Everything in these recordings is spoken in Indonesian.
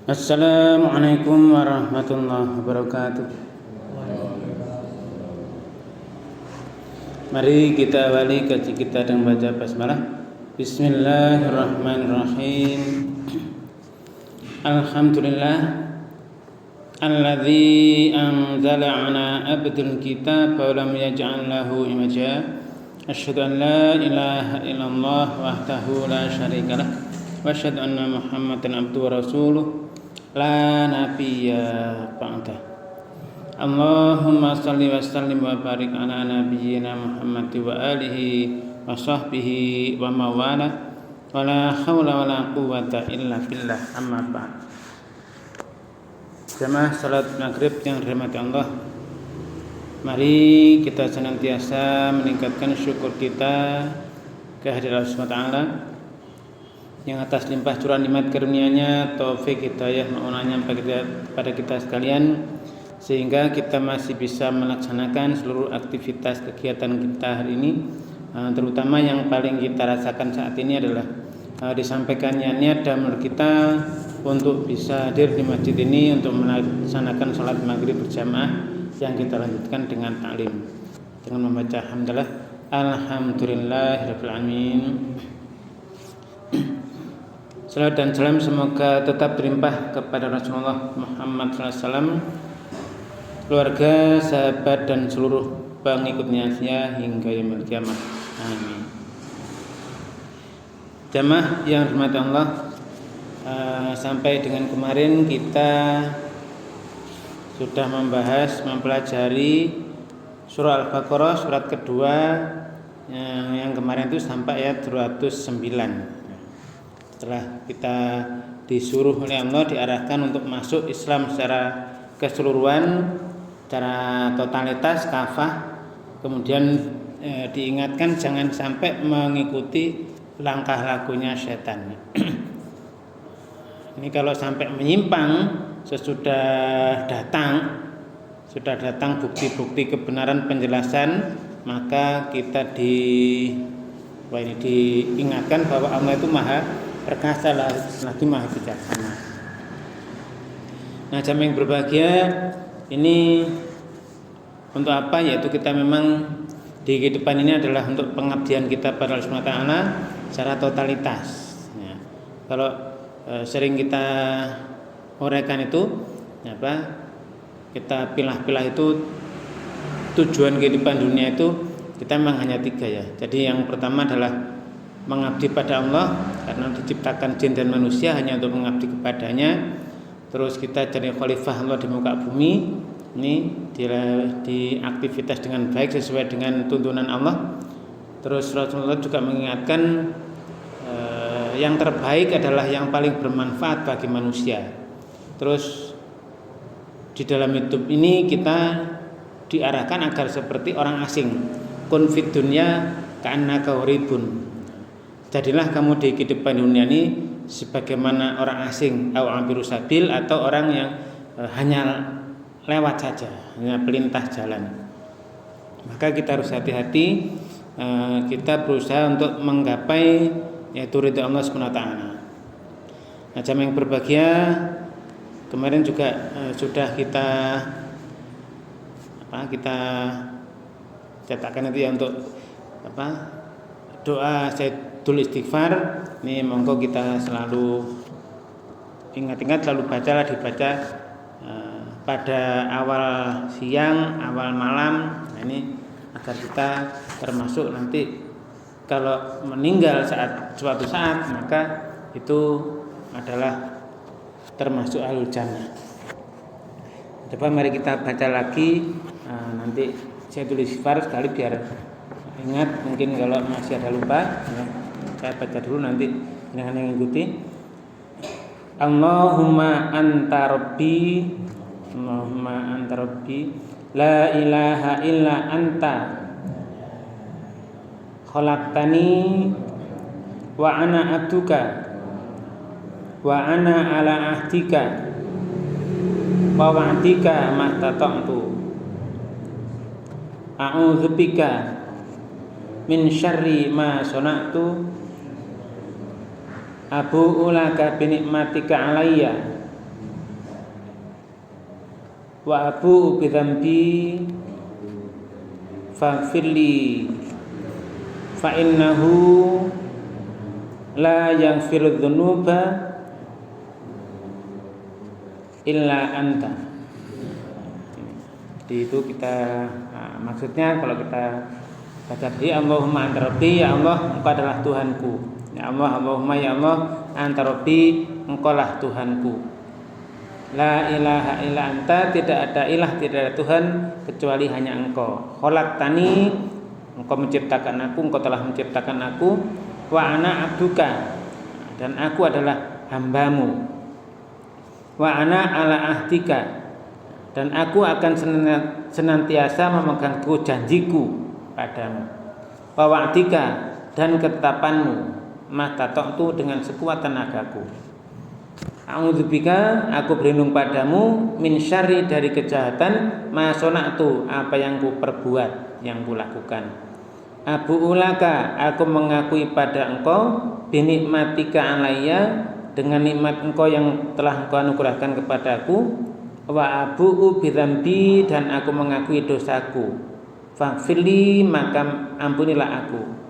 Assalamualaikum warahmatullahi wabarakatuh. Mari kita awali kaji kita dengan baca basmalah. Bismillahirrahmanirrahim. Alhamdulillah alladzi anzala ala abdil kitab wa lam yaj'al lahu imaja. Asyhadu an la ilaha illallah wahdahu la syarikalah wa asyhadu anna Muhammadan abduhu wa rasuluh la nabiyya ba'dah. Allahumma salli wa sallim wa barik ala nabiyyina Muhammad wa alihi wa sahbihi wa mawala wa la hawla wa la quwwata illa billah, amma ba'd. Jamaah salat maghrib yang dirahmati Allah, mari kita senantiasa meningkatkan syukur kita kehadirat Allah SWT yang atas limpah curahan nikmat karunia-Nya, taufik hidayah maunanya pada kita sekalian, sehingga kita masih bisa melaksanakan seluruh aktivitas kegiatan kita hari ini. Terutama yang paling kita rasakan saat ini adalah disampaikannya niat dan menurut kita untuk bisa hadir di masjid ini untuk melaksanakan salat maghrib berjamaah yang kita lanjutkan dengan taklim dengan membaca hamdalah alhamdulillahirabbil alamin. Salawat dan salam semoga tetap berlimpah kepada Rasulullah Muhammad SAW, keluarga, sahabat dan seluruh pengikutnya hingga yaumil kiamah. Amin. Jamaah yang dirahmati Allah, sampai dengan kemarin kita sudah mempelajari surah Al-Baqarah, surat kedua yang kemarin itu sampai ayat 209. Setelah kita disuruh oleh Allah, diarahkan untuk masuk Islam secara keseluruhan, secara totalitas kafah, kemudian diingatkan jangan sampai mengikuti langkah lakunya setan. Ini kalau sampai menyimpang sesudah datang bukti-bukti kebenaran penjelasan, maka kita diingatkan bahwa Allah itu maha perkasa lagi maha bijaksana. Nah, jamaah yang berbahagia, ini untuk apa? Yaitu kita memang di kehidupan ini adalah untuk pengabdian kita pada Allah SWT secara totalitas. Ya. Kalau sering kita uraikan itu, kita pilah-pilah itu tujuan kehidupan dunia itu kita memang hanya 3 ya. Jadi yang pertama adalah mengabdi pada Allah, karena diciptakan jin dan manusia hanya untuk mengabdi kepadanya. Terus kita jadi khalifah Allah di muka bumi. Ini di aktivitas dengan baik sesuai dengan tuntunan Allah. Terus Rasulullah juga mengingatkan yang terbaik adalah yang paling bermanfaat bagi manusia. Terus di dalam hidup ini kita diarahkan agar seperti orang asing. Kun fid dunya ka'annaka gharibun. Jadilah kamu di kehidupan dunia ini sebagaimana orang asing, au abiru sabil, atau orang yang hanya lewat saja, hanya pelintas jalan. Maka kita harus hati-hati, kita berusaha untuk menggapai yaitu ridha Allah SWT. Nah, jamaah yang berbahagia, kemarin juga sudah kita cetakkan itu ya untuk doa Sayyidul Istighfar. Ini monggo kita selalu ingat-ingat, selalu dibaca pada awal siang, awal malam. Nah, ini agar kita termasuk nanti kalau meninggal suatu saat, maka itu adalah termasuk ahlul jannah. Coba mari kita baca lagi, nanti Sayyidul Istighfar sekali biar ingat. Mungkin kalau masih ada lupa, saya baca dulu, nanti jangan mengikuti. Allahumma anta rabbi, Allahumma anta rabbi, la ilaha illa anta khalaqtani wa ana abduka wa ana ala ahdika wa wa'dika mastata'tu a'udzubika min syarri ma sana'tu abu'u laka bi ni'matika alayya wa abu bi dzambi faghfirli fa innahu la yaghfiru dzunuba illa anta. Jadi itu kita maksudnya kalau kita baca tadi Allahumma anta rabbi, ya Allah engkau adalah Tuhanku. Ya Allah, Allahumma ya Allah anta rabbi, engkaulah Tuhanku. La ilaha illa anta, tidak ada ilah, tidak ada Tuhan kecuali hanya engkau. Khalaqtani, engkau menciptakan aku, engkau telah menciptakan aku. Wa ana abduka, dan aku adalah hambamu. Wa ana ala ahdika, dan aku akan senantiasa memegang teguh janjiku padamu. Wa wa'dika, dan ketetapanmu. Mastata'tu, dengan sekuat tenagaku. A'udzubika, aku berlindung padamu, min syarri, dari kejahatan, ma sona'tu, apa yang ku perbuat, yang ku lakukan. Abu ulaka, aku mengakui pada engkau, binikmatika alayya, dengan nikmat engkau yang telah engkau anugerahkan kepadaku. Wa abu'u bidzambi, dan aku mengakui dosaku. Faghfirli, maka ampunilah aku.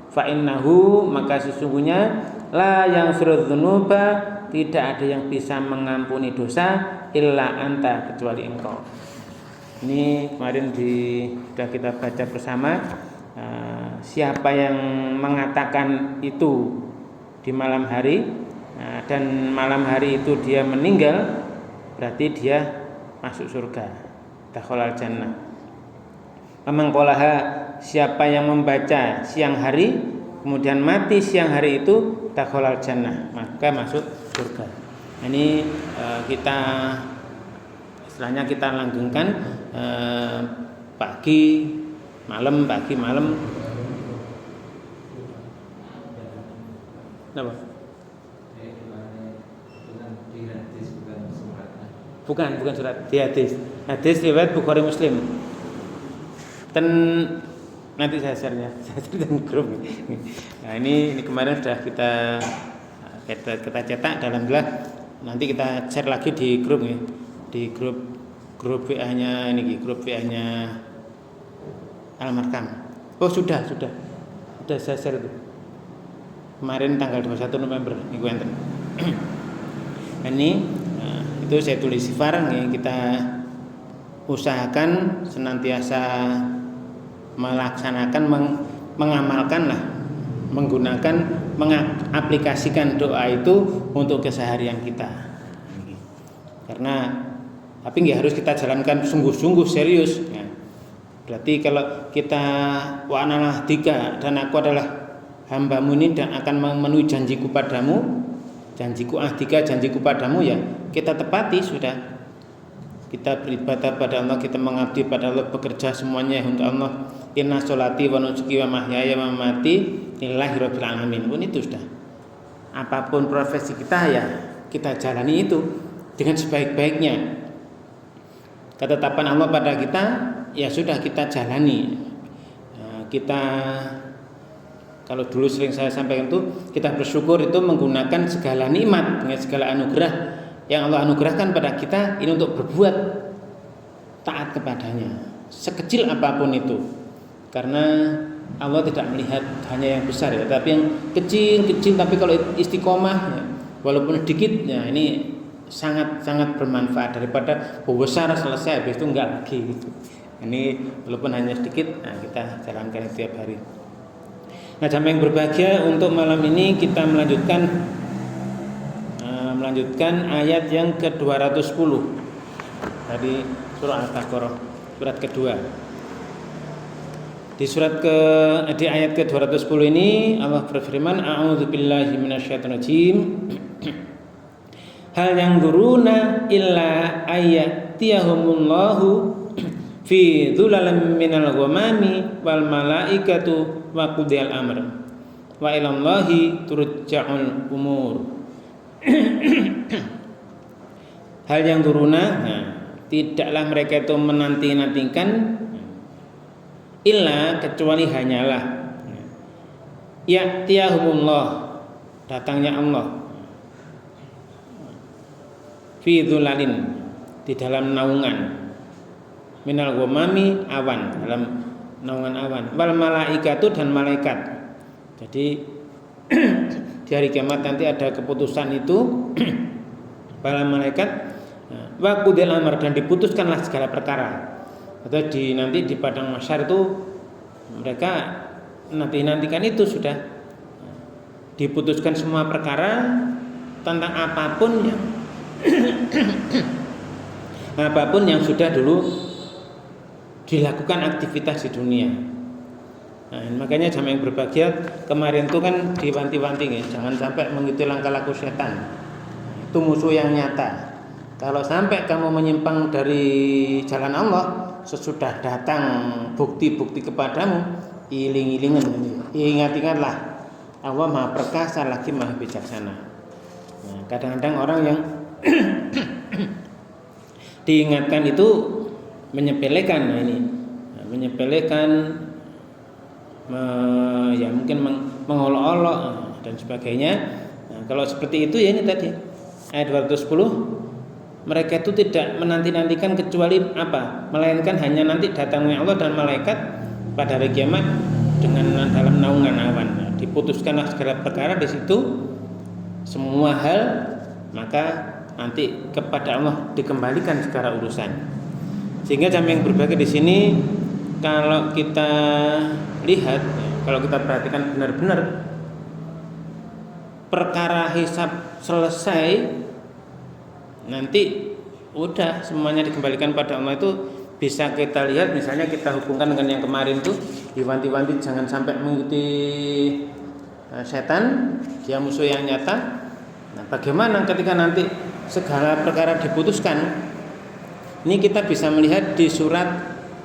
Fa innahu, maka sesungguhnya la yaghfiru dzunuba, tidak ada yang bisa mengampuni dosa illa anta, kecuali engkau. Ini kemarin sudah kita baca bersama. Siapa yang mengatakan itu di malam hari, dan malam hari itu dia meninggal, berarti dia masuk surga, dakhalal jannah. Mangkolaha, siapa yang membaca siang hari kemudian mati siang hari itu, dakhalal jannah, maka masuk surga. Ini kita istilahnya kita langgengkan pagi malam. Kenapa? Bukan surat, di hadis riwayat Bukhari Muslim. Dan nanti saya share-nya di grup. Nah, ini kemarin sudah kita cetak, alhamdulillah. Nanti kita share lagi di grup ya. Di grup WA-nya ini, grup WA-nya Al-Markam. Oh, sudah saya share itu. Kemarin tanggal 21 November minggu enten. Ini itu saya tulis sifar nih, kita usahakan senantiasa melaksanakan, mengamalkan lah, menggunakan, mengaplikasikan doa itu untuk keseharian kita. Karena tapi nggak harus kita jalankan sungguh-sungguh serius. Ya. Berarti kalau kita wa ana ahdika, dan aku adalah hambamu ini dan akan memenuhi janjiku padamu, janjiku ahdika, janjiku padamu, ya kita tepati sudah. Kita beribadah pada Allah, kita mengabdi pada Allah, bekerja semuanya untuk Allah. Inna sholati wa nusuki wa mahyaya wa mamati lillahi rabbil alamin. Pun itu sudah. Apapun profesi kita, ya kita jalani itu dengan sebaik-baiknya. Ketetapan Allah pada kita, ya sudah kita jalani. Kita, kalau dulu sering saya sampaikan itu, kita bersyukur itu menggunakan segala nikmat, dengan segala anugerah yang Allah anugerahkan pada kita ini untuk berbuat taat kepadanya, sekecil apapun itu. Karena Allah tidak melihat hanya yang besar, ya, tapi yang kecil-kecil, tapi kalau istiqomah, ya, walaupun sedikit, ya ini sangat bermanfaat daripada besar selesai habis itu enggak lagi gitu. Ini walaupun hanya sedikit, nah kita jalankan setiap hari. Nah, jamaah yang berbahagia, untuk malam ini kita melanjutkan ayat yang ke-210 dari surah Al-Baqarah, surat kedua. Di ayat ke-210 ini Allah berfirman, a'udzubillahi minasyaitonirrajim. Hal yanzuruna illa ayyatiyahumullahu fi dhulalin minal ghamami wal malaikatu wa qudiyal amr wa ilallahi turja'ul umur. Hal yang turuna, nah, tidaklah mereka itu menanti-nantikan illa, kecuali hanyalah ya'tiyahumullah, datangnya Allah, fi dhulalin, di dalam naungan, minal ghamami awan, dalam naungan awan. Wal malaikatu dan malaikat. Jadi di hari kiamat nanti ada keputusan itu para malaikat wa qudil amr, dan diputuskanlah segala perkara. Atau nanti di padang mahsyar itu mereka nantikan itu sudah diputuskan semua perkara tentang apapun yang sudah dulu dilakukan aktivitas di dunia. Nah, makanya jamaah yang berbahagia kemarin itu kan diwanti-wanti nih, jangan sampai mengikuti langkah laku setan. Itu musuh yang nyata. Kalau sampai kamu menyimpang dari jalan Allah, sesudah datang bukti-bukti kepadamu, ingat-ingatlah Allah Maha Perkasa lagi Maha Bijaksana. Nah, kadang-kadang orang yang diingatkan itu menyepelekan, menyepelekan, ya mungkin mengolok-olok dan sebagainya. Nah, kalau seperti itu ya ini tadi ayat 210, mereka itu tidak menanti-nantikan kecuali apa? Melainkan hanya nanti datangnya Allah dan malaikat pada hari kiamat dengan dalam naungan awan. Nah, diputuskanlah segala perkara di situ, semua hal, maka nanti kepada Allah dikembalikan segala urusan. Sehingga jamaah yang berbahagia di sini, kalau kita lihat, kalau kita perhatikan benar-benar, perkara hisab selesai, nanti udah semuanya dikembalikan pada Allah. Itu bisa kita lihat, misalnya kita hubungkan dengan yang kemarin tuh, diwanti-wanti jangan sampai mengikuti setan, dia musuh yang nyata. Nah, bagaimana ketika nanti segala perkara diputuskan? Ini kita bisa melihat di surat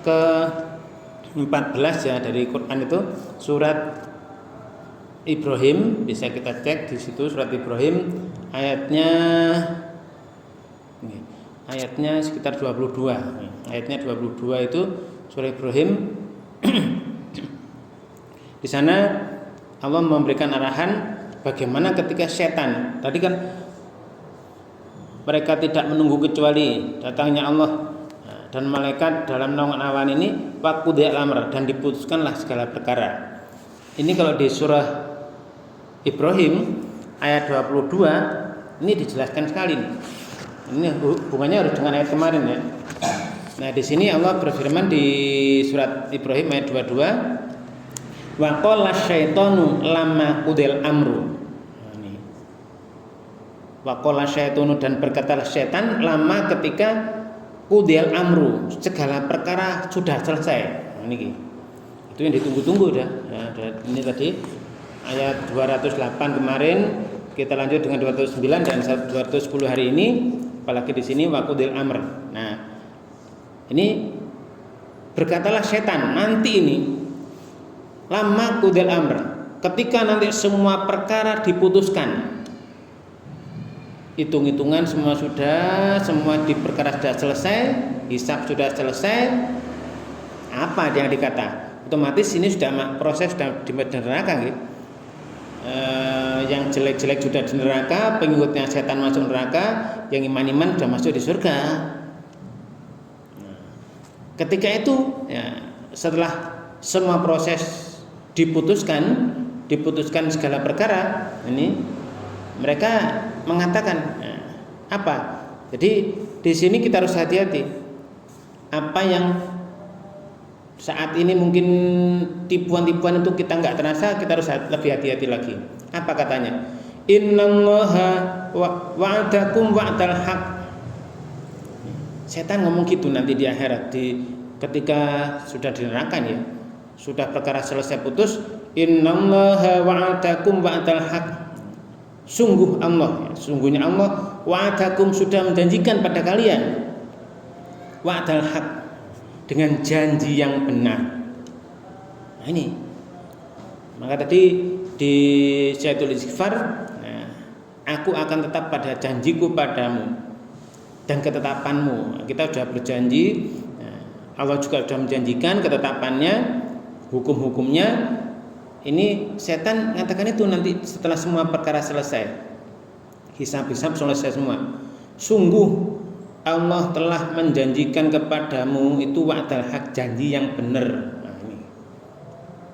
ke-14 ya dari Quran itu, surat Ibrahim, bisa kita cek di situ surat Ibrahim ayatnya sekitar 22. Ayatnya 22 itu surah Ibrahim. Di sana Allah memberikan arahan bagaimana ketika setan, tadi kan mereka tidak menunggu kecuali datangnya Allah dan malaikat dalam naungan awan ini, waqudil amr, dan diputuskanlah segala perkara. Ini kalau di surah Ibrahim ayat 22 ini dijelaskan sekali nih. Ini hubungannya harus dengan ayat kemarin ya. Nah, di sini Allah berfirman di surat Ibrahim ayat 22, wa qala syaitanu lamma qudil amru. Wa qala syaitanu, dan berkatalah setan, lama ketika qudil amru, segala perkara sudah selesai. Nah, ini itu yang ditunggu-tunggu dah. Nah, ini tadi ayat 208 kemarin, kita lanjut dengan 209 dan 210 hari ini, apalagi di sini waqudil amr. Nah, ini berkatalah setan nanti ini lama qudil amr, ketika nanti semua perkara diputuskan, hitung-hitungan semua sudah, semua di perkara sudah selesai, hisab sudah selesai, apa yang dikata? Otomatis ini sudah proses sudah di neraka gitu. Yang jelek-jelek sudah di neraka, pengikutnya setan masuk neraka, yang iman-iman sudah masuk di surga. Nah, ketika itu ya, setelah semua proses diputuskan segala perkara, ini mereka mengatakan apa? Jadi di sini kita harus hati-hati. Apa yang saat ini mungkin tipuan-tipuan itu kita nggak terasa, kita harus lebih hati-hati lagi. Apa katanya? Innallaha wa'adakum wa'dal haq. Setan ngomong gitu nanti di akhirat, ketika sudah di neraka ya, sudah perkara selesai putus. Innallaha wa'adakum wa'dal haq. Sungguhnya Allah wa'adakum, sudah menjanjikan pada kalian wa'dal haq, dengan janji yang benar. Nah, ini maka tadi di Syaitul Istighfar, nah, aku akan tetap pada janjiku padamu dan ketetapanmu. Kita sudah berjanji, nah, Allah juga sudah menjanjikan ketetapannya, hukum-hukumnya. Ini setan mengatakan itu nanti setelah semua perkara selesai, hisab-hisab selesai semua. Sungguh Allah telah menjanjikan kepadamu itu wa'dal haq, janji yang benar. Nah, ini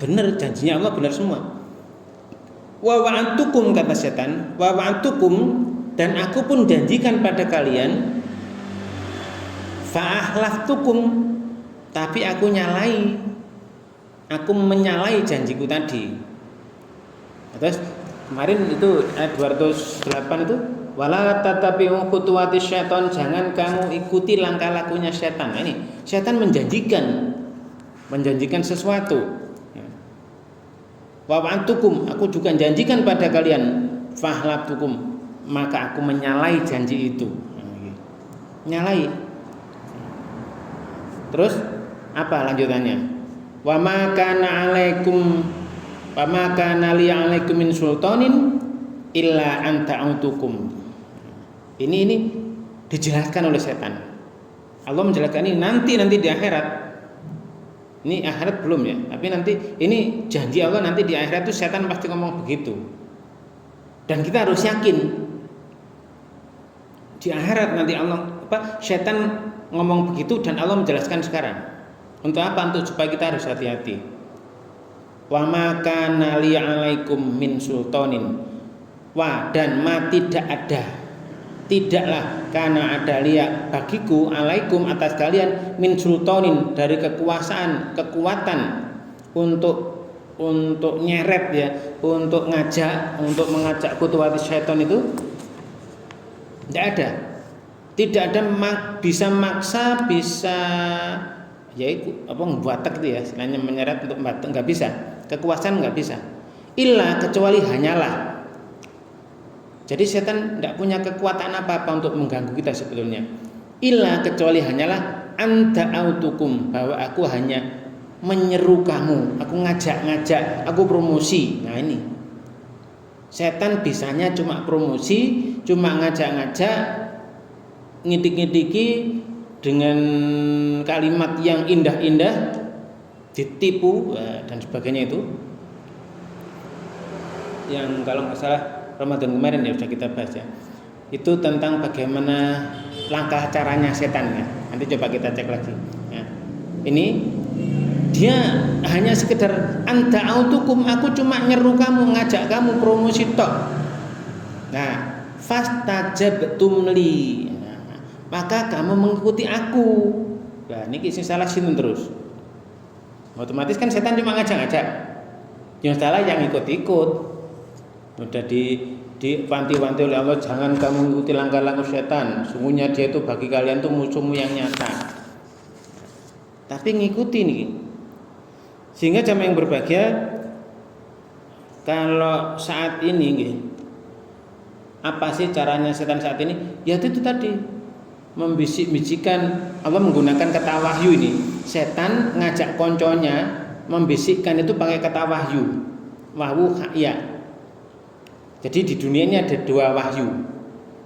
benar, janjinya Allah benar semua. Wa wa'antukum, kata setan, wa wa'antukum, dan aku pun janjikan pada kalian, fa'ahlaftukum, tapi aku menyalai janjiku tadi. Terus kemarin itu ayat 208 itu, wala tatabi'u khutuwatis syaitan, jangan kamu ikuti langkah lakunya setan. Nah, ini setan menjanjikan sesuatu. Wa wa'antukum, aku juga janjikan pada kalian, fahlaftukum, maka aku menyalai janji itu. Nyalai. Terus apa lanjutannya? Wa ma kana li 'alaikum min sultanin illa an ta'utukum. Ini dijelaskan oleh setan. Allah menjelaskan ini nanti di akhirat. Ini akhirat belum ya, tapi nanti ini janji Allah, nanti di akhirat itu setan pasti ngomong begitu. Dan kita harus yakin di akhirat nanti setan ngomong begitu dan Allah menjelaskan sekarang. Untuk apa? Untuk supaya kita harus hati-hati. Wa ma kana li 'alaikum min sultanin. Wa, dan ma, tidak ada, tidaklah kana ada liya bagiku, alaikum, atas kalian, min sultanin, dari kekuatan untuk nyeret ya, untuk mengajak khutuwati syaitan itu tidak ada bisa maksa, bisa ya membuatek itu ya, istilahnya menyeret untuk membatek, nggak bisa, kekuasaan nggak bisa, illa, kecuali hanyalah. Jadi setan tidak punya kekuatan apa-apa untuk mengganggu kita sebetulnya. Illa, kecuali hanyalah anta'autukum, bahwa aku hanya menyeru kamu, aku ngajak, aku promosi. Nah ini setan bisanya cuma promosi, cuma ngajak, ngidik-ngidiki dengan kalimat yang indah-indah, ditipu dan sebagainya. Itu yang kalau nggak salah Ramadan kemarin ya sudah kita bahas ya. Itu tentang bagaimana langkah caranya setan ya. Nanti coba kita cek lagi ya. Ini dia hanya sekedar anta'autukum, aku cuma nyeru kamu, ngajak kamu promosi tok. Nah, fastajabtum li, maka kamu mengikuti aku. Nah, ini kisah salah sinun terus. Otomatis kan setan cuma ngajak-ngajak. Yang salah yang ikut-ikut. Sudah diwanti-wanti oleh Allah, jangan kamu mengikuti langkah-langkah setan. Sungguhnya dia itu bagi kalian tuh musuhmu yang nyata. Tapi ngikuti nih. Sehingga jamaah yang berbahagia, kalau saat ini apa sih caranya setan saat ini? Ya itu tadi, membisik-bisikkan. Allah menggunakan kata wahyu ini. Setan ngajak konconya membisikkan itu pakai kata wahyu. Wahyu ya. Jadi di dunia ini ada dua wahyu.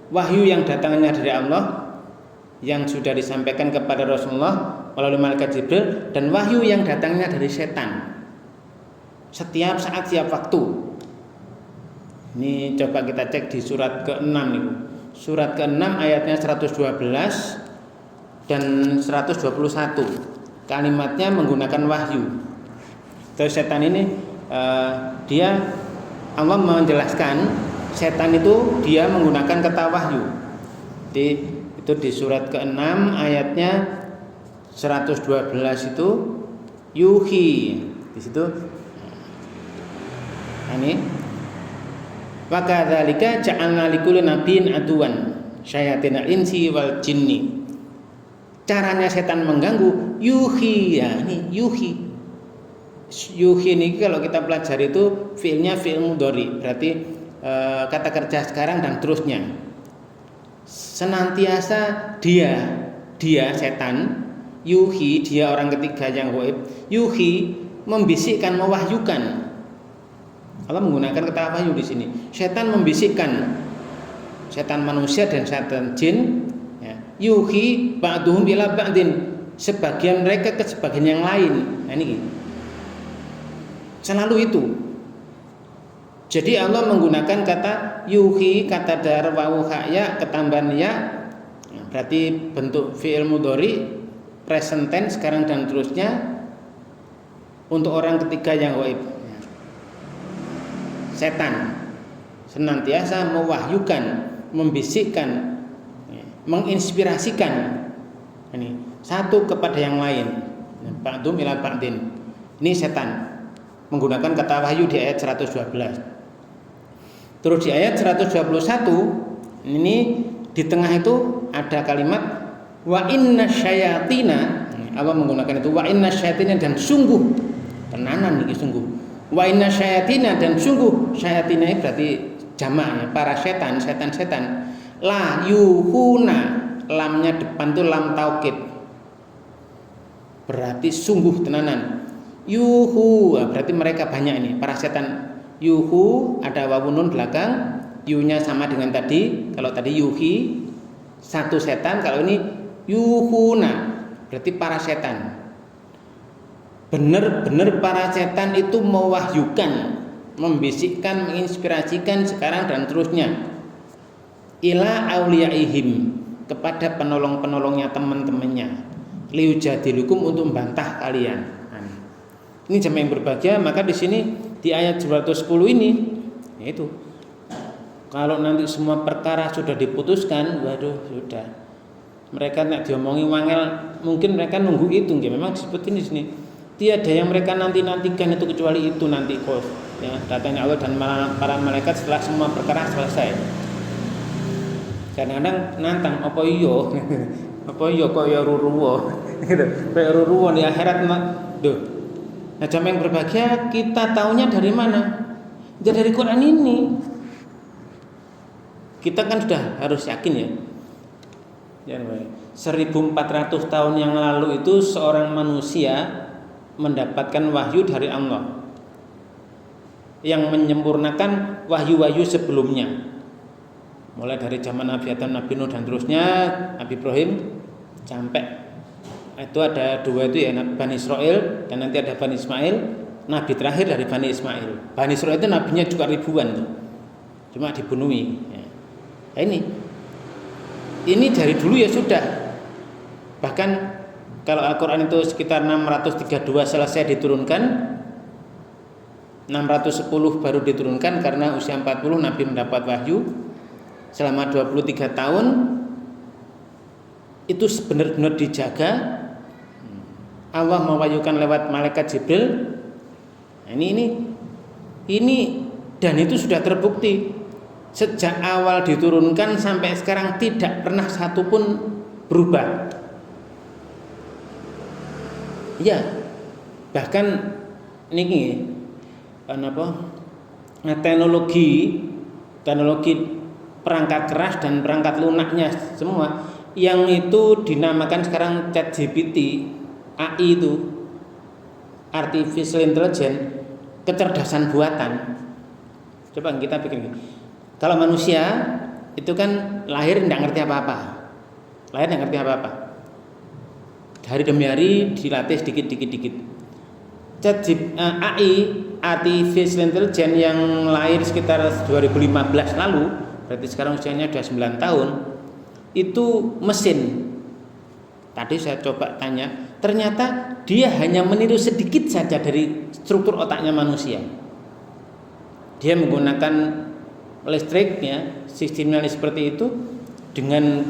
Wahyu yang datangnya dari Allah, yang sudah disampaikan kepada Rasulullah melalui malaikat Jibril, dan wahyu yang datangnya dari setan. Setiap saat, setiap waktu. Ini coba kita cek di surat ke-6 nih. Surat ke-6 ayatnya 112 dan 121. Kalimatnya menggunakan wahyu. Terus setan ini Allah menjelaskan setan itu dia menggunakan kata wahyu. Itu di surat ke-6 ayatnya 112 itu yuhi. Di situ ini wa kadzalika ja'alna likulli nabiyyin aduwan syayatinal insi wal jinni. Caranya setan mengganggu yuhi ya, ini yuhi. Yuhi ini kalau kita pelajari itu fi'ilnya fi'il mudhari, berarti kata kerja sekarang dan terusnya. Senantiasa dia setan yuhi, dia orang ketiga yang gaib, yuhi membisikkan, mewahyukan. Allah menggunakan kata wahyu di sini. Setan membisikkan, setan manusia dan setan jin ya. Yuhi ba'duhum ila ba'din, sebagian mereka ke sebagian yang lain. Nah ini selalu itu. Jadi Allah menggunakan kata yuhi, kata dar wawu ya, ketambahan ya, berarti bentuk fi'il mudhari present tense sekarang dan terusnya untuk orang ketiga yang gaib. Setan senantiasa mewahyukan, membisikkan, menginspirasikan ini satu kepada yang lain. Ba'dum ila ba'din. Ini setan menggunakan kata wahyu di ayat 112. Terus di ayat 121 ini di tengah itu ada kalimat wa inna syayatina. Allah menggunakan itu wa inna syayatina, dan sungguh tenanan ini sungguh. Wa inna syayatina, dan sungguh syayatina ini berarti jamaknya para setan, setan-setan. La yuhuna, lamnya depan tuh lam taukid. Berarti sungguh tenanan. Yuhu, berarti mereka banyak ini para setan. Yuhu ada wawu nun belakang, yunya sama dengan tadi. Kalau tadi yuhi satu setan, kalau ini yuhuna berarti para setan. Benar-benar para setan itu mewahyukan, membisikkan, menginspirasikan sekarang dan terusnya. Ila auliyaihim, kepada penolong-penolongnya, teman-temannya. Liujadilukum, untuk membantah kalian. Ini jamaah yang berbahagia. Maka di sini di ayat 210 ini yaitu kalau nanti semua perkara sudah diputuskan, waduh sudah. Mereka nak diomongi wangel, mungkin mereka nunggu itu. Memang seperti ini sini. Tiada yang mereka nantikan itu kecuali itu nanti kos. Ya, datangnya Allah dan para malaikat setelah semua perkara selesai. Kadang-kadang nantang apa iyo, apa iyo kok ya ruruwo, gitu. Kayak ruruwo di akhirat tuh. Nah, jamaah yang berbahagia, kita taunya dari mana? Ya dari Quran ini. Kita kan sudah harus yakin ya. 1400 tahun yang lalu itu seorang manusia mendapatkan wahyu dari Allah yang menyempurnakan wahyu-wahyu sebelumnya. Mulai dari zaman Nabi Adam, Nabi Nuh dan terusnya, Nabi Ibrahim sampai itu ada dua itu ya, Bani Israel dan nanti ada Bani Ismail. Nabi terakhir dari Bani Ismail. Bani Israel itu nabinya juga ribuan tuh, cuma dibunuhi ya. Nah, ini dari dulu ya sudah. Bahkan kalau Al-Quran itu sekitar 632 selesai diturunkan, 610 baru diturunkan karena usia 40 Nabi mendapat wahyu. Selama 23 tahun itu benar-benar dijaga. Allah mewahyukan lewat malaikat Jibril. Nah, ini dan itu sudah terbukti sejak awal diturunkan sampai sekarang tidak pernah satupun berubah. Ya, bahkan ini teknologi perangkat keras dan perangkat lunaknya semua yang itu dinamakan sekarang ChatGPT, AI itu artificial intelligence, kecerdasan buatan. Coba kita pikir, kalau manusia itu kan lahir tidak ngerti apa-apa, hari demi hari dilatih dikit. AI artificial intelligence yang lahir sekitar 2015 lalu, berarti sekarang usianya sudah 9 tahun, itu mesin. Tadi saya coba tanya, ternyata dia hanya meniru sedikit saja dari struktur otaknya manusia. Dia menggunakan listrik ya, sistemnya seperti itu dengan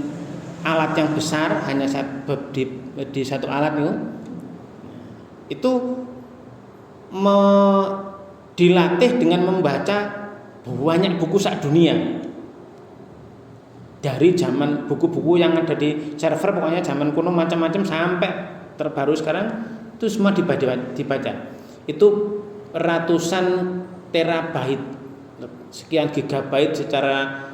alat yang besar, hanya di satu alat itu dilatih dengan membaca banyak buku sak dunia. Dari zaman buku-buku yang ada di server, pokoknya zaman kuno macam-macam sampai terbaru sekarang itu semua dibaca. Itu ratusan terabyte, sekian gigabyte secara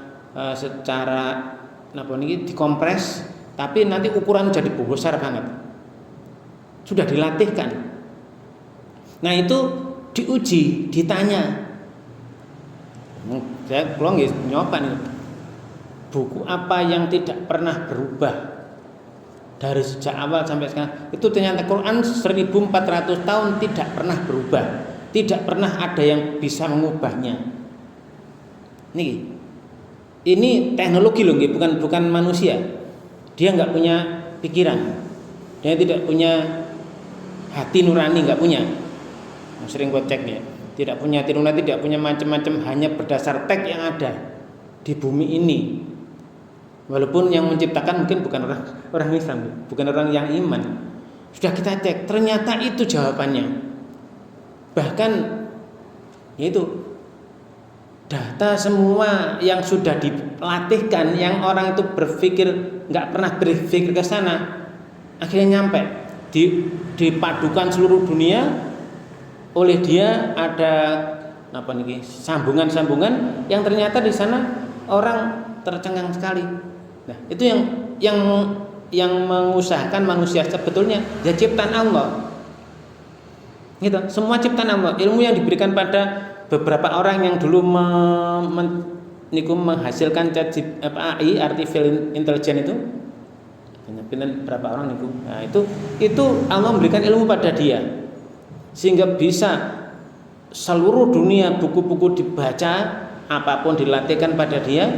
dikompres, tapi nanti ukuran jadi besar banget. Sudah dilatihkan. Nah itu diuji, ditanya. Saya pulang nyoba nih. Buku apa yang tidak pernah berubah dari sejak awal sampai sekarang? Itu ternyata Quran 1400 tahun tidak pernah berubah, tidak pernah ada yang bisa mengubahnya. Ini teknologi loh, bukan manusia. Dia nggak punya pikiran, dia tidak punya hati nurani, nggak punya. Sering gue cek nih, tidak punya hati nurani, tidak punya macam-macam, hanya berdasar teks yang ada di bumi ini. Walaupun yang menciptakan mungkin bukan orang Islam, bukan orang yang iman. Sudah kita cek, ternyata itu jawabannya. Bahkan yaitu data semua yang sudah dilatihkan, yang orang itu berpikir nggak pernah berpikir ke sana, akhirnya nyampe dipadukan seluruh dunia oleh dia. Ada apa nih, sambungan-sambungan yang ternyata di sana orang tercengang sekali. Nah, itu yang mengusahakan manusia sebetulnya ya ciptaan Allah. Gitu, semua ciptaan Allah. Ilmu yang diberikan pada beberapa orang yang dulu menghasilkan AI, artificial intelligence itu, berapa orang itu? Nah, itu Allah memberikan ilmu pada dia sehingga bisa seluruh dunia buku-buku dibaca, apapun dilatihkan pada dia,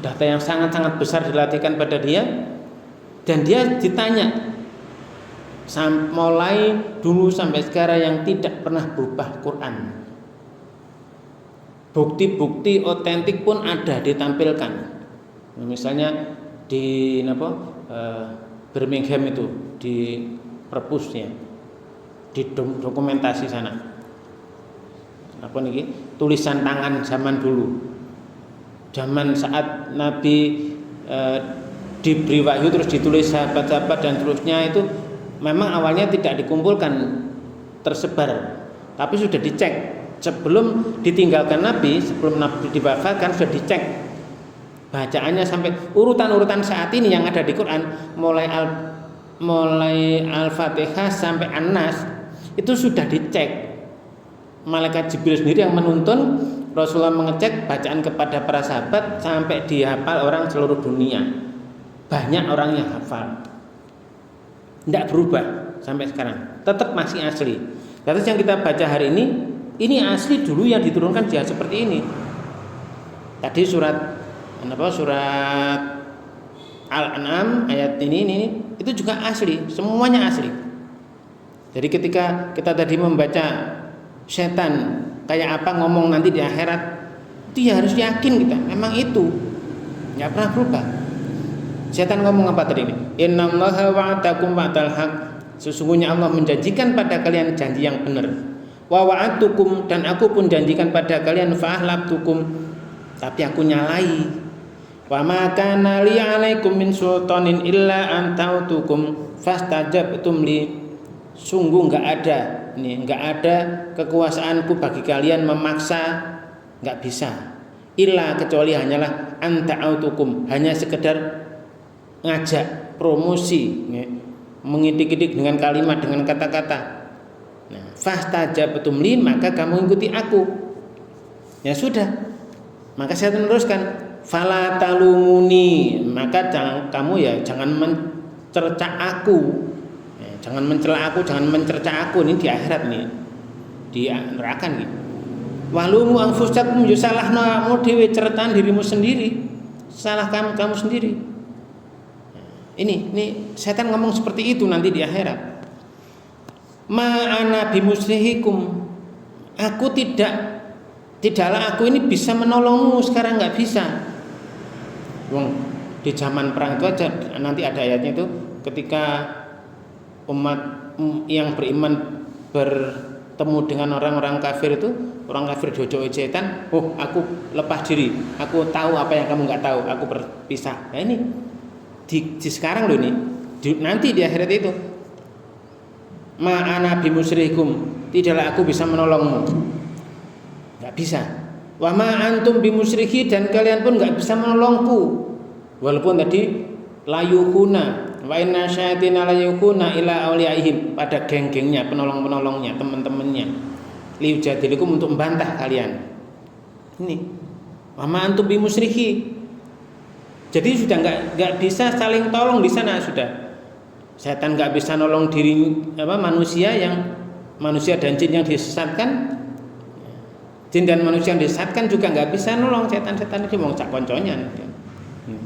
data yang sangat-sangat besar dilatihkan pada dia, dan dia ditanya mulai dulu sampai sekarang yang tidak pernah berubah Quran. Bukti-bukti otentik pun ada ditampilkan. Misalnya di Birmingham itu, di perpusnya, di dokumentasi sana. Apa nih? Tulisan tangan zaman dulu. Zaman saat Nabi diberi wahyu terus ditulis sahabat-sahabat dan seterusnya, itu memang awalnya tidak dikumpulkan tersebar, tapi sudah dicek sebelum ditinggalkan Nabi, sebelum Nabi diwafatkan sudah dicek bacaannya sampai urutan-urutan saat ini yang ada di Quran, mulai Al-Fatihah sampai An-Nas itu sudah dicek. Malaikat Jibril sendiri yang menuntun, Rasulullah mengecek bacaan kepada para sahabat sampai dihafal orang seluruh dunia. Banyak orang yang hafal. Tidak berubah sampai sekarang, tetap masih asli. Terus yang kita baca hari ini asli dulu yang diturunkan dia seperti ini. Tadi surat Al-An'am ayat ini itu juga asli, semuanya asli. Jadi ketika kita tadi membaca setan kayak apa ngomong nanti di akhirat, itu ya harus yakin kita memang itu nggak pernah berubah. Setan ngomong apa tadi ini? Innallaha wa'adakum wa'dal haq. Sesungguhnya Allah menjanjikan pada kalian janji yang benar. Wa wa'adtukum, dan aku pun janjikan pada kalian fa'ahlabtukum, tapi aku nyalai. Wa ma kana li 'alaikum min sultanin illa an ta'tukum fastajabtum li. Sungguh enggak ada kekuasaanku bagi kalian memaksa, enggak bisa. Illa kecuali hanyalah an ta'tukum, hanya sekedar ngajak promosi, mengidik-idik dengan kalimat, dengan kata-kata. Nah, fastajabtum li, maka kamu ikuti aku. Ya sudah. Maka saya meneruskan, fala talumuni, maka jangan mencerca aku. Jangan mencela aku, jangan mencerca aku. Ini di akhirat nih, di neraka nih. Walumu anfusakum, yusalahnamu dewe, certaan dirimu sendiri, salah kamu sendiri. Ini setan ngomong seperti itu nanti di akhirat. Ma'ana bimusrihikum, aku tidaklah aku ini bisa menolongmu sekarang, nggak bisa. Di zaman perang itu aja nanti ada ayatnya itu, ketika umat yang beriman bertemu dengan orang-orang kafir itu, orang kafir jojoki setan, aku lepas diri, aku tahu apa yang kamu nggak tahu, aku berpisah. Nah ini di sekarang loh, ini nanti di akhirat itu, ma'ana bimusrihikum, tidaklah aku bisa menolongmu, nggak bisa. Wa ma antum bimusrihi, dan kalian pun nggak bisa menolongku. Walaupun tadi layuhuna wa inna syayatina layuhuna ila awliyaihim, pada geng-gengnya, penolong-penolongnya, teman-temannya, liujadilikum, untuk membantah kalian. Ini wa ma antum bimusrihi. Jadi sudah nggak bisa saling tolong di sana sudah. Setan nggak bisa nolong diri manusia dan jin yang disesatkan. Jin dan manusia yang disesatkan juga nggak bisa nolong setan itu, mau cak konconya.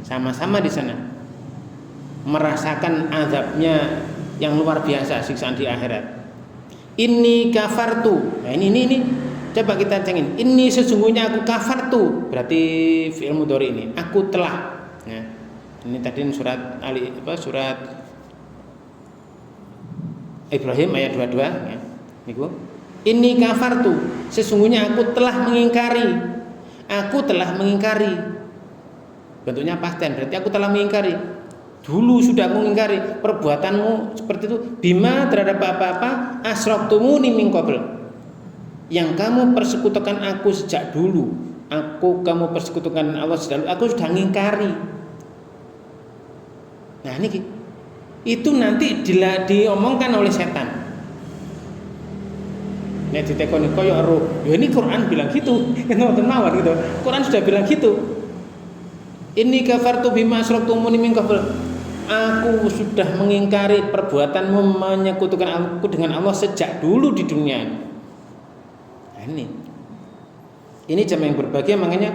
Sama-sama di sana. merasakan azabnya yang luar biasa, siksaan di akhirat. Inni kafartu. Nah, ini coba kita cengin. Ini sesungguhnya aku kafartu. Berarti fi'il mudhari ini. Aku telah. Nah, ini tadi surat surat Ibrahim ayat 22 ya. Niku. Inni kafartu. Sesungguhnya aku telah mengingkari. Aku telah mengingkari. Bentuknya past tense. Berarti aku telah mengingkari. Dulu sudah mengingkari perbuatanmu seperti itu bima terhadap apa-apa asraktumuni min qabl, yang kamu persekutukan aku sejak dulu. Kamu persekutukan Allah sejak dulu. Aku sudah mengingkari. Nah ini itu nanti diomongkan oleh setan. Nek ditekoni koyo roh. Ya ini Quran bilang gitu. Ngoten mawon gitu. Quran sudah bilang gitu. Inni kafartu bima asraktumuni min qabl. Aku sudah mengingkari perbuatanmu menyekutukan aku dengan Allah sejak dulu di dunia. Nah, ini jam yang berbahagia. Makanya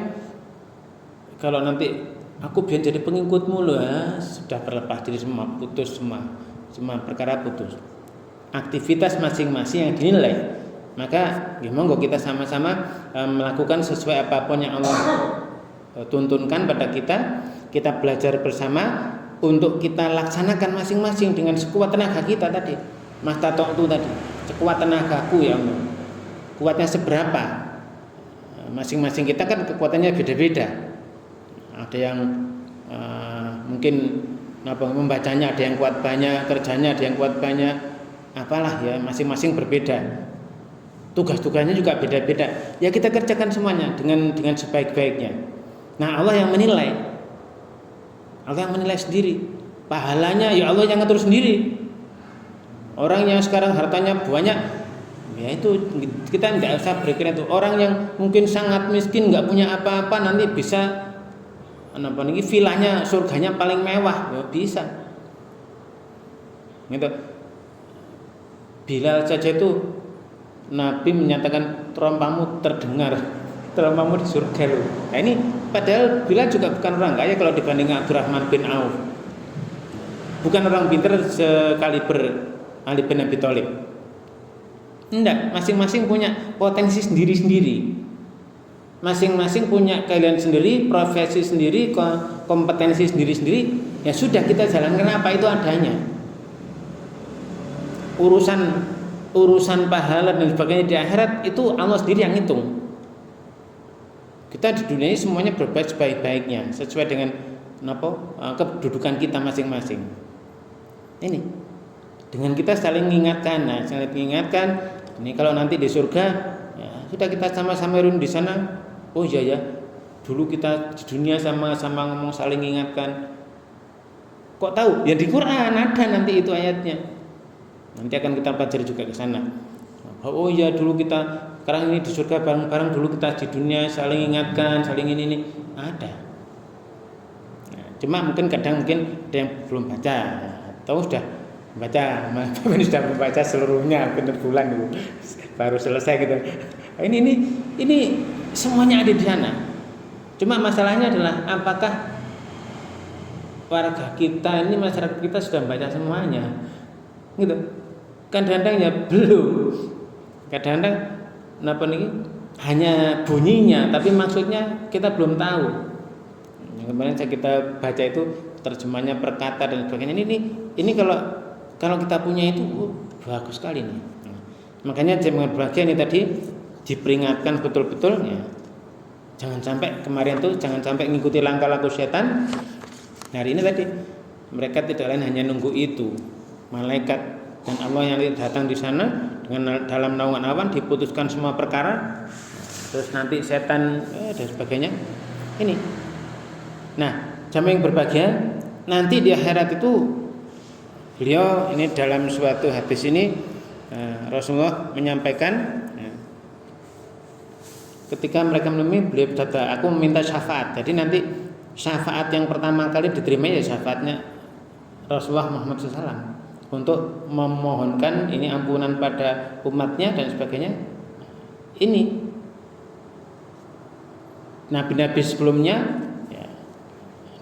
kalau nanti aku biar jadi pengikutmu loh, sudah berlepas diri semua, putus semua perkara putus. Aktivitas masing-masing yang dinilai. Maka monggo kita sama-sama melakukan sesuai apapun yang Allah tuntunkan pada kita. Kita belajar bersama untuk kita laksanakan masing-masing dengan sekuat tenaga kita tadi. Mas Tato itu tadi, sekuat tenagaku ya Allah. Kuatnya seberapa? Masing-masing kita kan kekuatannya beda-beda. Ada yang mungkin membacanya ada yang kuat banyak, kerjanya ada yang kuat banyak, apalah ya, masing-masing berbeda. Tugas-tugasnya juga beda-beda. Ya kita kerjakan semuanya dengan sebaik-baiknya. Nah, Allah yang menilai. Allah yang menilai sendiri. Pahalanya ya Allah yang ngatur sendiri. Orang yang sekarang hartanya banyak, ya itu kita tidak usah berpikir itu. Orang yang mungkin sangat miskin, nggak punya apa-apa, nanti bisa villanya, surganya paling mewah, ya bisa. Gitu. Bilal saja itu Nabi menyatakan terompamu terdengar, terompamu di surga loh. Nah ini padahal Bilal juga bukan orang kaya kalau dibanding Abdurrahman bin Auf. Bukan orang pintar sekaliber Ali bin Abi Thalib. Enggak, masing-masing punya potensi sendiri-sendiri. Masing-masing punya keahlian sendiri, profesi sendiri, kompetensi sendiri-sendiri. Ya sudah kita jalankan apa itu adanya. Urusan pahala dan sebagainya di akhirat itu Allah sendiri yang hitung. Kita di dunia ini semuanya berbuat sebaik-baiknya sesuai dengan kedudukan kita masing-masing. Ini dengan kita saling mengingatkan. Nah, saling mengingatkan. Ini kalau nanti di surga, ya, sudah kita sama-sama di sana. Oh iya ya, dulu kita di dunia sama-sama ngomong saling mengingatkan. Kok tahu? Ya di Quran ada nanti itu ayatnya. Nanti akan kita pelajari juga ke sana. Oh iya dulu kita sekarang ini di surga bareng-bareng, dulu kita di dunia saling ingatkan, saling ini ada. Nah, cuma mungkin kadang ada yang belum baca, atau sudah baca, sudah membaca seluruhnya benar bulan itu baru selesai gitu. Ini semuanya ada di sana. Cuma masalahnya adalah apakah warga kita ini, masyarakat kita sudah membaca semuanya, gitu. Kadang-kadang ya belum. Kadang-kadang hanya bunyinya, tapi maksudnya kita belum tahu. Yang kemarin kita baca itu terjemahnya per kata dan sebagainya. Ini kalau kita punya itu bagus sekali nih. Makanya jangan berbahagia ini tadi diperingatkan betul-betul ya. Jangan sampai kemarin tuh jangan sampai mengikuti langkah-langkah setan. Hari ini tadi mereka tidak lain hanya nunggu itu. Malaikat dan Allah yang datang di sana dengan dalam naungan awan diputuskan semua perkara, terus nanti setan dan sebagainya. Ini. Nah, jamaah yang berbahagia, nanti di akhirat itu beliau ini dalam suatu hadis ini Rasulullah menyampaikan ketika mereka menemui beliau berkata, aku meminta syafaat. Jadi nanti syafaat yang pertama kali diterima ya syafaatnya Rasulullah Muhammad SAW untuk memohonkan ini ampunan pada umatnya dan sebagainya. Ini nabi-nabi sebelumnya ya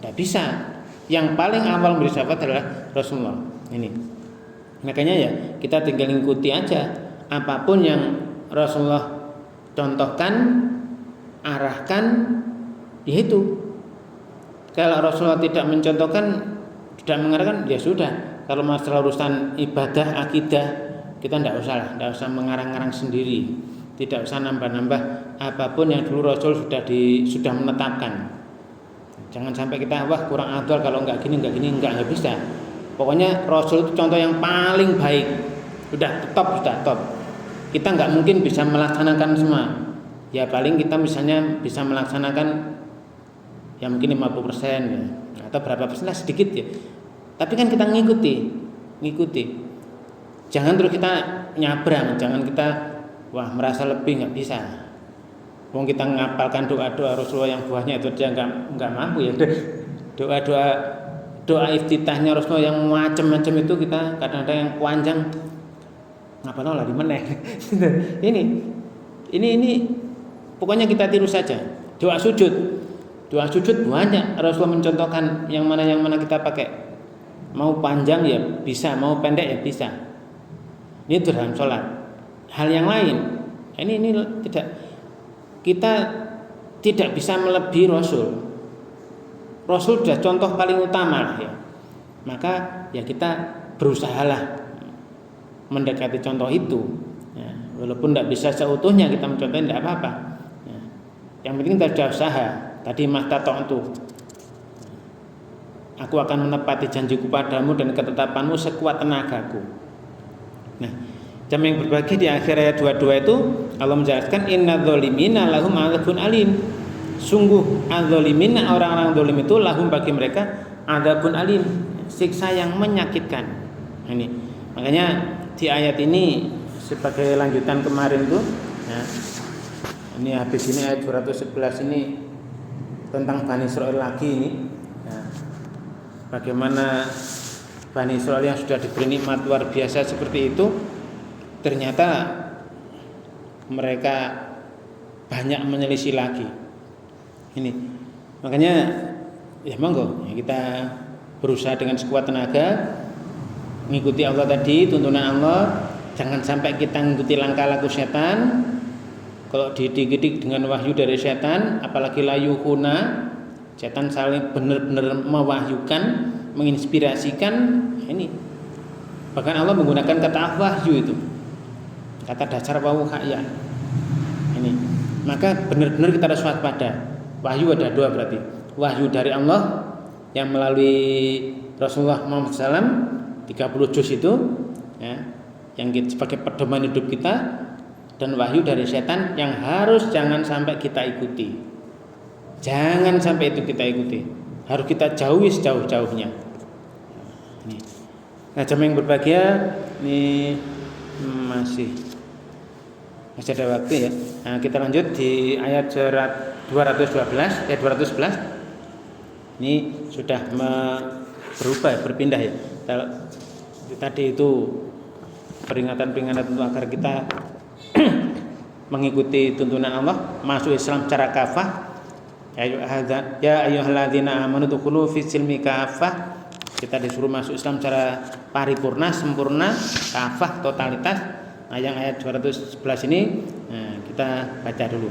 tidak bisa Yang paling awal memberi syafaat adalah Rasulullah. Ini. Makanya ya kita tinggal ikuti aja apapun yang Rasulullah contohkan, arahkan, yaitu. Kalau Rasulullah tidak mencontohkan, tidak mengarahkan, ya sudah. Kalau masalah urusan ibadah, akidah, kita tidak usah mengarang-arang sendiri, tidak usah nambah-nambah apapun yang dulu Rasul sudah menetapkan. Jangan sampai kita wah kurang afdal kalau enggak nggak bisa. Pokoknya Rasul itu contoh yang paling baik. Sudah top. Kita nggak mungkin bisa melaksanakan semua. Ya paling kita misalnya bisa melaksanakan ya mungkin 50% ya, atau berapa persen lah sedikit ya. Tapi kan kita ngikuti. Jangan terus kita nyabrang, jangan kita wah merasa lebih, nggak bisa. Wong kita ngapalkan doa-doa Rasulullah yang buahnya itu dia nggak mampu ya. Doa iftitahnya Rasulullah yang macam-macam itu kita kadang-kadang yang panjang ngapal lagi meneh. Ini pokoknya kita tiru saja. Doa sujud banyak Rasulullah mencontohkan yang mana kita pakai. Mau panjang ya bisa, mau pendek ya bisa. Ini dalam sholat. Hal yang lain ini tidak. Kita tidak bisa melebihi Rasul. Rasul sudah contoh paling utama ya. Maka ya kita berusahalah mendekati contoh itu. Ya, walaupun tidak bisa seutuhnya kita mencontohnya tidak apa-apa. Ya. Yang penting kita sudah usaha. Tadi mahtata'tu. Aku akan menepati janjiku padamu dan ketetapanmu sekuat tenagaku. Nah, jam yang berbagi di akhir ayat 22 itu Allah menjelaskan innadz zalimina lahum adzabun alim. Sungguh adzzalimina orang-orang zalim itu lahum bagi mereka adzabun alim, siksa yang menyakitkan. Ini. Makanya di ayat ini sebagai lanjutan kemarin tuh ya, ini habis ini ayat 211 ini tentang Bani Israil lagi ini. Ya. Bagaimana Bani Israil yang sudah diberi nikmat luar biasa seperti itu ternyata mereka banyak menyelisih lagi. Ini makanya ya monggo ya kita berusaha dengan sekuat tenaga mengikuti Allah tadi, tuntunan Allah. Jangan sampai kita mengikuti langkah laku setan. Kalau dididik dengan wahyu dari setan, apalagi layuhuna, setan saling benar-benar mewahyukan, menginspirasikan. Ini bahkan Allah menggunakan kata wahyu itu, kata dasar wawuhaya. Ini maka benar-benar kita harus waspada. Wahyu ada dua berarti, wahyu dari Allah yang melalui Rasulullah Muhammad SAW 30 juz itu ya, yang sebagai pedoman hidup kita, dan wahyu dari setan yang harus jangan sampai kita ikuti. Jangan sampai itu kita ikuti, harus kita jauhi sejauh-jauhnya. Nah, jamaah yang berbahagia, ini masih ada waktu ya. Nah, kita lanjut di ayat 211. Ini sudah berubah, berpindah ya. Tadi itu peringatan-peringatan untuk agar kita mengikuti tuntunan Allah, masuk Islam secara kafah. Ya ayyuhalladzina amanu dukhulu fis silmi kafah. Kita disuruh masuk Islam secara paripurna, sempurna, kafah, totalitas. Nah, yang ayat 211 ini kita baca dulu.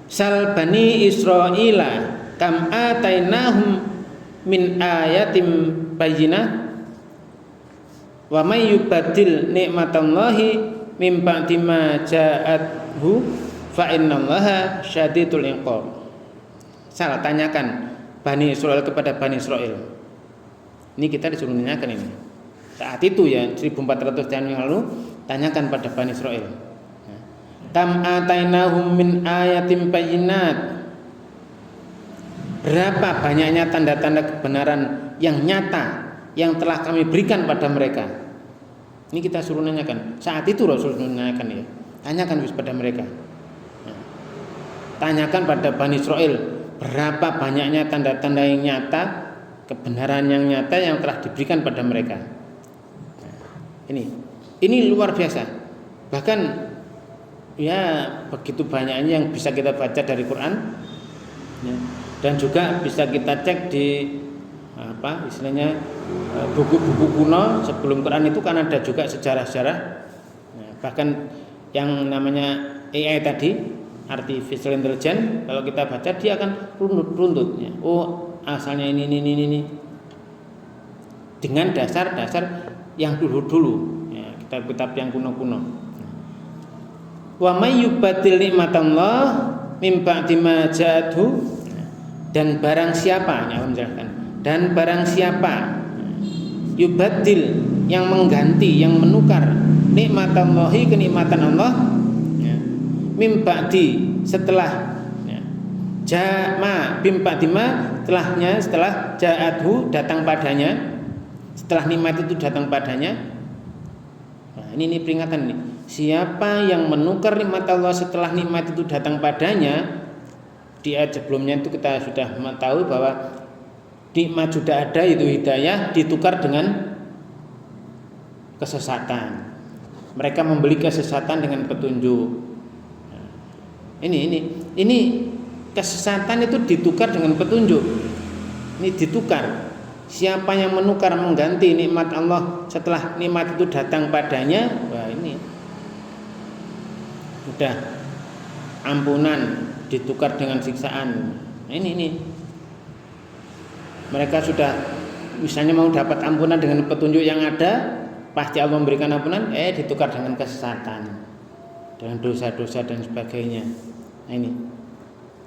Sal bani Israila kam atainahum min ayatim bayyinah wa may yubaddil nikmatallahi mim ba'di ma ja'athu fa innallaha syadidul iqab. Salah tanyakan Bani Israil kepada Bani Israil. Ini kita disuruh tanyakan ini. Saat itu ya 1400 tahun yang lalu, tanyakan pada Bani Israil. Kam atainahum min ayatin bayyinat. Berapa banyaknya tanda-tanda kebenaran yang nyata yang telah kami berikan pada mereka. Ini kita suruh nanyakan. Saat itu Rasul menanyakan ya. Tanyakan pada mereka. Tanyakan pada Bani Israil, berapa banyaknya tanda-tanda yang nyata, kebenaran yang nyata yang telah diberikan pada mereka. Ini luar biasa. Bahkan ya begitu banyaknya yang bisa kita baca dari Quran. Ya. Dan juga bisa kita cek di buku-buku kuno sebelum Quran itu kan ada juga sejarah-sejarah. Bahkan yang namanya AI tadi, artificial intelligence, kalau kita baca dia akan runtut-runtutnya. Oh, asalnya ini dengan dasar-dasar yang dulu-dulu, ya, kitab-kitab yang kuno-kuno. Wa may yubaddil nikmatallah mim ba'di ma ja'athu, dan barang siapa, ya Allah menjelaskan, dan barang siapa yubaddil, yang mengganti, yang menukar nikmatallahi, kenikmatan Allah, ya, mim ba'di, setelah, ya, ja'ma bim ba'di ma, setelah ja'athu, datang padanya, setelah nikmat itu datang padanya. Nah, ini peringatan nih. Siapa yang menukar nikmat Allah setelah nikmat itu datang padanya, di ayat sebelumnya itu kita sudah tahu bahwa nikmat sudah ada, itu hidayah, ditukar dengan kesesatan. Mereka membeli kesesatan dengan petunjuk. Nah, ini kesesatan itu ditukar dengan petunjuk. Ini ditukar. Siapa yang menukar, mengganti nikmat Allah setelah nikmat itu datang padanya, wah ini sudah ampunan ditukar dengan siksaan. Ini mereka sudah misalnya mau dapat ampunan dengan petunjuk yang ada, pasti Allah memberikan ampunan, ditukar dengan kesesatan, dengan dosa-dosa dan sebagainya. Nah, ini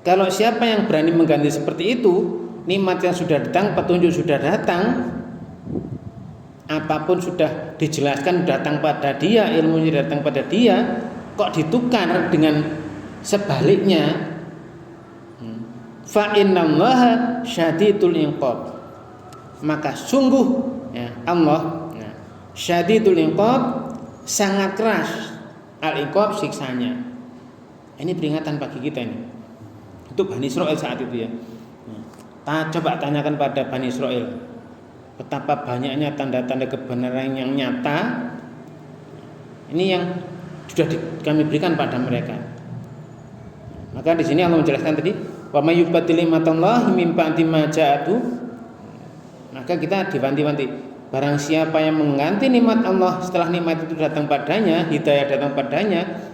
kalau siapa yang berani mengganti seperti itu, nikmat yang sudah datang, petunjuk sudah datang, apapun sudah dijelaskan datang pada dia, ilmunya datang pada dia, kok ditukar dengan sebaliknya, fa innallaha syadidul iqab, maka sungguh, ya, Allah, ya, syadidul iqab, sangat keras al-iqab, siksanya. Ini peringatan bagi kita ini. Itu Bani Israil saat itu, ya. Coba tanyakan pada Bani Israil betapa banyaknya tanda-tanda kebenaran yang nyata. Ini yang sudah kami berikan pada mereka. Maka di sini Allah menjelaskan tadi, wa may yubaddil nikmatallahi mim ba'di ma ja'athu, maka kita diwanti-wanti, barang siapa yang mengganti nikmat Allah setelah nikmat itu datang padanya, hidayah datang padanya,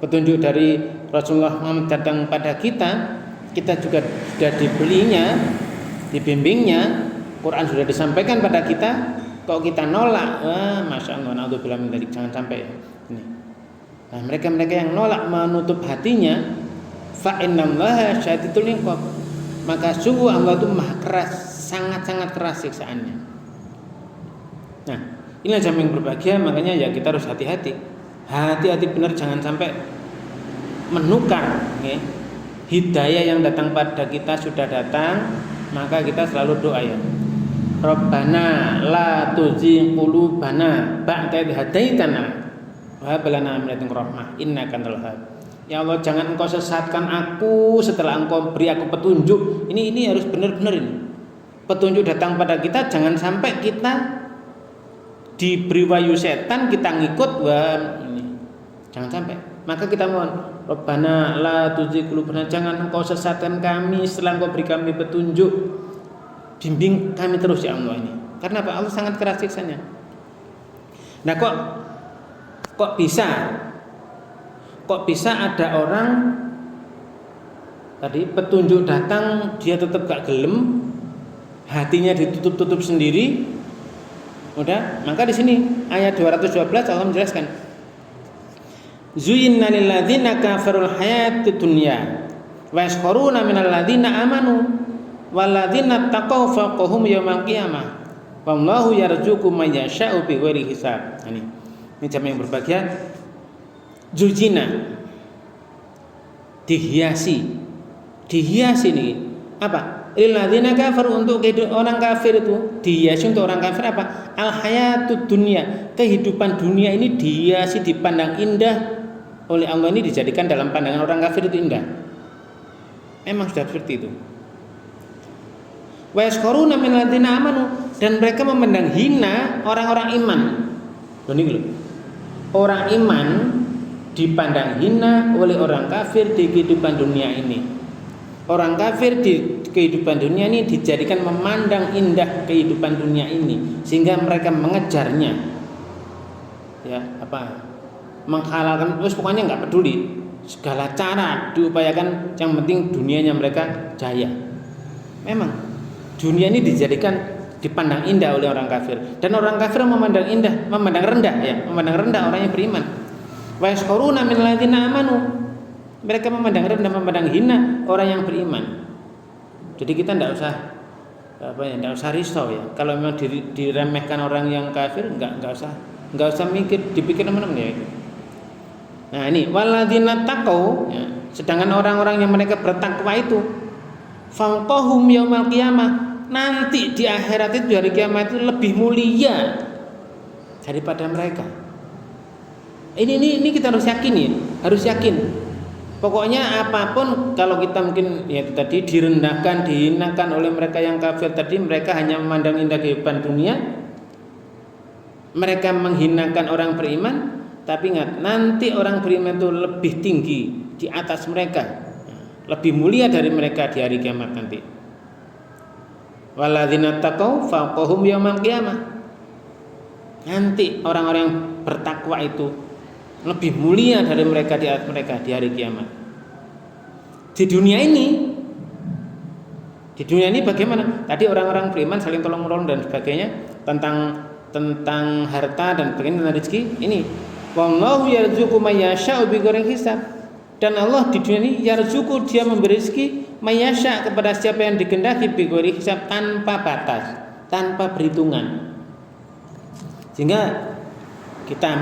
petunjuk dari Rasulullah Muhammad datang pada kita juga sudah dibelinya, dibimbingnya, Quran sudah disampaikan pada kita, kok kita nolak, masya Allah, naudzubillah min dzalik, jangan sampai ini. Nah, mereka yang nolak, menutup hatinya, fa innallaha syadidul iqab, maka sungguh Allah itu maha keras, sangat-sangat keras siksaannya. Nah, inilah jamaah yang berbahagia, makanya ya kita harus hati-hati benar, jangan sampai menukar, ya. Hidayah yang datang pada kita sudah datang, maka kita selalu doa, ya, Rabbana la tuzigh qulubana ba'da idh hadaitana wa hab lana min ladunka rahmah innaka antal wahhab. Ya Allah, jangan Engkau sesatkan aku setelah Engkau beri aku petunjuk. Ini harus benar-benar ini. Petunjuk datang pada kita, jangan sampai kita diberi wahyu setan, kita ngikut, ini. Jangan sampai. Maka kita mohon, Rabbana la tuzigh qulubana, jangan Engkau sesatkan kami setelah Engkau beri kami petunjuk. Bimbing kami terus, ya Allah, ini. Karena apa? Allah sangat keras siksanya. Nah, kok bisa ada orang tadi petunjuk datang dia tetap gak gelem, hatinya ditutup sendiri. Udah, maka di sini ayat 212 Allah menjelaskan, Zuyyina lil ladzina kafarul hayatud dunya wa yaskharuna minal ladzina amanu wal ladzina taqaw fawqahum yaumal qiyamah wallahu yarzuqu may yasha'u bighairi hisab. Ini jamaah yang berbahagia. Zuyyina, dihiasi nih apa? Lil ladzina kafaru, untuk orang kafir itu dihiasi, untuk orang kafir apa? Al hayatud dunya, kehidupan dunia ini dihiasi, dipandang indah oleh Allah, ini dijadikan dalam pandangan orang kafir itu indah. Memang sudah seperti itu. Wa yaskharuna min ladzina amanu, dan mereka memandang hina orang-orang iman. Orang iman dipandang hina oleh orang kafir di kehidupan dunia ini. Orang kafir di kehidupan dunia ini dijadikan memandang indah kehidupan dunia ini sehingga mereka mengejarnya. Ya, menghalalkan, terus pokoknya nggak peduli, segala cara diupayakan, yang penting dunianya mereka jaya. Memang dunia ini dipandang indah oleh orang kafir, dan orang kafir memandang indah, memandang rendah orang yang beriman. Wa yaskhuruna minal ladzina amanu, mereka memandang rendah, memandang hina orang yang beriman. Jadi kita tidak usah risau ya. Kalau memang diremehkan orang yang kafir, nggak usah dipikir teman-teman ya itu. Nah ini walladzina taqau, ya. Sedangkan orang-orang yang mereka bertakwa itu fawqahum yaumal qiyamah, nanti di akhirat itu, di hari kiamat itu lebih mulia daripada mereka. Ini kita harus yakin ya, harus yakin. Pokoknya apapun, kalau kita mungkin ya itu tadi direndahkan, dihinakan oleh mereka yang kafir tadi, mereka hanya memandang indah kehidupan dunia, mereka menghinakan orang beriman. Tapi ingat, nanti orang beriman itu lebih tinggi di atas mereka, lebih mulia dari mereka di hari kiamat nanti. Walladzina taqau fawqahum yaumal qiyamah, nanti orang-orang yang bertakwa itu lebih mulia dari mereka di atas mereka di hari kiamat. Di dunia ini bagaimana? Tadi orang-orang beriman saling tolong-menolong dan sebagainya, tentang harta dan sebagainya, tentang rezeki. Ini wallahu yarzuqu may yasha'u bighairi hisab. Dan Allah di dunia ini yarzuqu, dia memberi rezeki may yasha' kepada siapa yang dikehendaki bighairi hisab, tanpa batas, tanpa perhitungan. Sehingga kita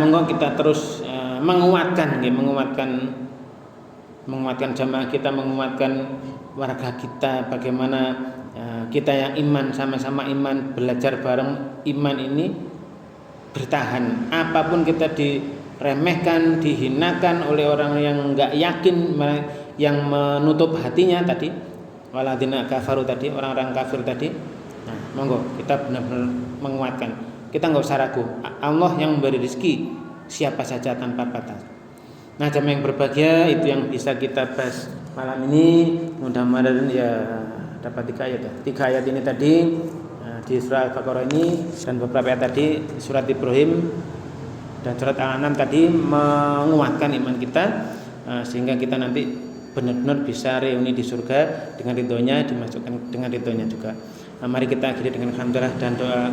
terus menguatkan jamaah kita, menguatkan warga kita, bagaimana kita yang iman, sama-sama iman, belajar bareng iman ini bertahan. Apapun kita diremehkan, dihinakan oleh orang yang enggak yakin, yang menutup hatinya tadi, waladina kafaru tadi, orang-orang kafir tadi. Nah, monggo kita benar-benar menguatkan. Kita enggak usah ragu. Allah yang memberi rezeki siapa saja tanpa batas. Nah, jamaah yang berbahagia, itu yang bisa kita bahas malam ini. Mudah-mudahan ya dapat 3 ayat ya. 3 ayat ini tadi di surah Al-Baqarah ini, dan beberapa ayat tadi surat Ibrahim dan surat Al-An'am tadi menguatkan iman kita, sehingga kita nanti benar-benar bisa reuni di surga dengan ridhonya, dimasukkan dengan ridhonya juga. Mari kita akhiri dengan hamdalah dan doa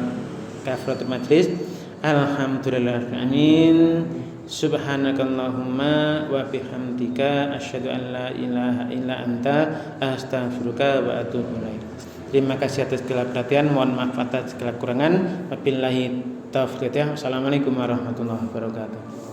kafaratul majlis. Alhamdulillah, amin. Subhanakallahumma wa bihamdika asyhadu an la ilaha illa anta astaghfiruka wa atubu ilaik. Terima kasih atas segala perhatian, mohon maaf atas segala kurangan. Wabillahi taufiq. Assalamualaikum warahmatullahi wabarakatuh.